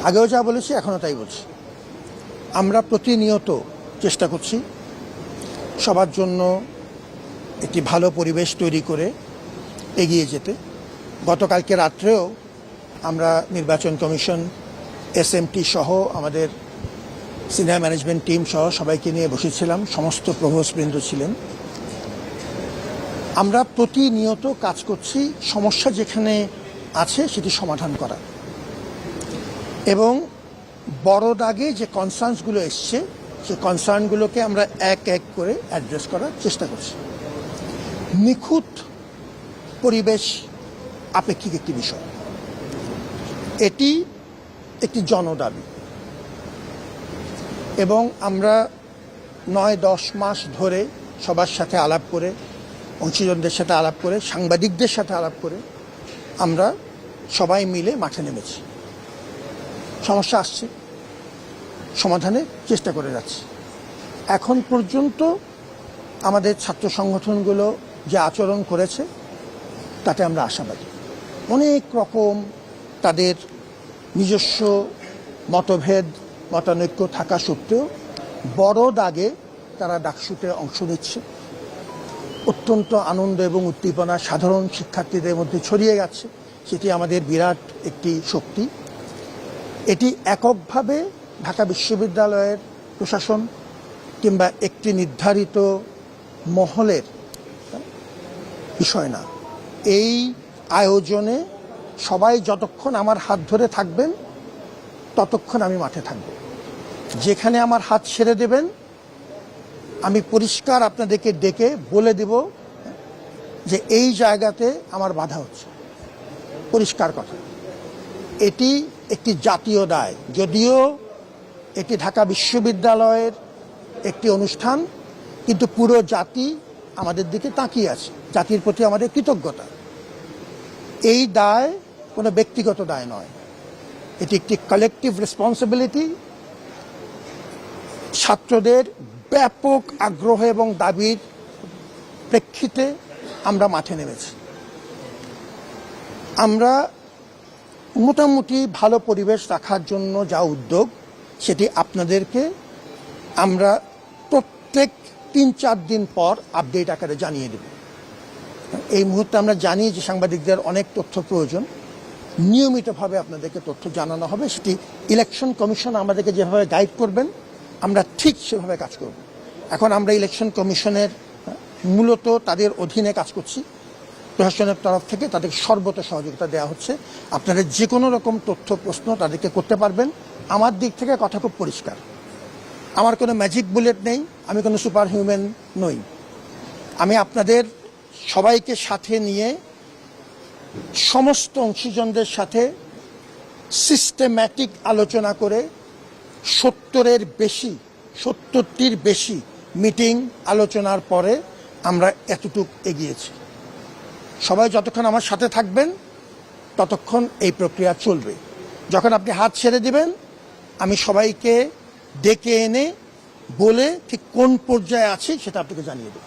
আগেও যা বলেছি এখনও তাই বলছি। আমরা প্রতিনিয়ত চেষ্টা করছি সবার জন্য একটি ভালো পরিবেশ তৈরি করে এগিয়ে যেতে। গতকালকে রাত্রেও আমরা নির্বাচন কমিশন, এসএমটি সহ আমাদের সিনিয়র ম্যানেজমেন্ট টিম সহ সবাইকে নিয়ে বসেছিলাম, সমস্ত প্রভোস্টবৃন্দ ছিলেন। আমরা প্রতিনিয়ত কাজ করছি সমস্যা যেখানে আছে সেটি সমাধান করা, এবং বড় দাগে যে কনসার্নসগুলো এসছে সেই কনসার্নগুলোকে আমরা এক এক করে অ্যাড্রেস করার চেষ্টা করছি। নিখুঁত পরিবেশ আপেক্ষিক একটি বিষয়, এটি একটি জনদাবি, এবং আমরা 9-10 মাস ধরে সবার সাথে আলাপ করে, অংশীজনদের সাথে আলাপ করে, সাংবাদিকদের সাথে আলাপ করে আমরা সবাই মিলে মাঠে নেমেছি। সমস্যা আসছে, সমাধানের চেষ্টা করে যাচ্ছি। এখন পর্যন্ত আমাদের ছাত্র সংগঠনগুলো যে আচরণ করেছে তাতে আমরা আশাবাদী। অনেক রকম তাদের নিজস্ব মতভেদ, মতানৈক্য থাকা সত্ত্বেও বড় দাগে তারা ডাকসুতে অংশ নিচ্ছে। অত্যন্ত আনন্দ এবং উদ্দীপনা সাধারণ শিক্ষার্থীদের মধ্যে ছড়িয়ে গেছে, সেটি আমাদের বিরাট একটি শক্তি। এটি এককভাবে ঢাকা বিশ্ববিদ্যালয়ের প্রশাসন কিংবা একটি নির্ধারিত মহলের বিষয় না। এই আয়োজনে সবাই যতক্ষণ আমার হাত ধরে থাকবেন ততক্ষণ আমি মাঠে থাকব। যেখানে আমার হাত ছেড়ে দেবেন আমি পরিষ্কার আপনাদেরকে ডেকে বলে দেব যে এই জায়গাতে আমার বাধা হচ্ছে। পরিষ্কার কথা, এটি একটি জাতীয় দায়। যদিও এটি ঢাকা বিশ্ববিদ্যালয়ের একটি অনুষ্ঠান, কিন্তু পুরো জাতি আমাদের দিকে তাকিয়ে আছে, জাতির প্রতি আমাদের কৃতজ্ঞতা। এই দায় কোনো ব্যক্তিগত দায় নয়, এটি একটি কালেকটিভ রেসপন্সিবিলিটি। ছাত্রদের ব্যাপক আগ্রহ এবং দাবির প্রেক্ষিতে আমরা মাঠে নেমেছি। আমরা মোটামুটি ভালো পরিবেশ রাখার জন্য যা উদ্যোগ, সেটি আপনাদেরকে আমরা প্রত্যেক 3-4 দিন পর আপডেট আকারে জানিয়ে দেব। এই মুহূর্তে আমরা জানি যে সাংবাদিকদের অনেক তথ্য প্রয়োজন, নিয়মিতভাবে আপনাদেরকে তথ্য জানানো হবে। সেটি ইলেকশন কমিশন আমাদেরকে যেভাবে গাইড করবেন আমরা ঠিক সেভাবে কাজ করব। এখন আমরা ইলেকশন কমিশনের মূলত তাদের অধীনে কাজ করছি। প্রশাসনের তরফ থেকে তাদের সর্বত সহযোগিতা দেওয়া হচ্ছে। আপনারা যে কোনো রকম তথ্য প্রশ্ন তাদেরকে করতে পারবেন। আমার দিক থেকে কথা খুব পরিষ্কার, আমার কোনো ম্যাজিক বুলেট নেই, আমি কোনো সুপার হিউম্যান নই। আমি আপনাদের সবাইকে সাথে নিয়ে সমস্ত অংশীজনদের সাথে সিস্টেম্যাটিক আলোচনা করে 70টির বেশি মিটিং আলোচনার পরে আমরা এতটুক এগিয়েছি। সবাই যতক্ষণ আমার সাথে থাকবেন ততক্ষণ এই প্রক্রিয়া চলবে। যখন আপনি হাত ছেড়ে দিবেন আমি সবাইকে ডেকে এনে বলে ঠিক কোন পর্যায়ে আছি সেটা আপনাকে জানিয়ে দেব।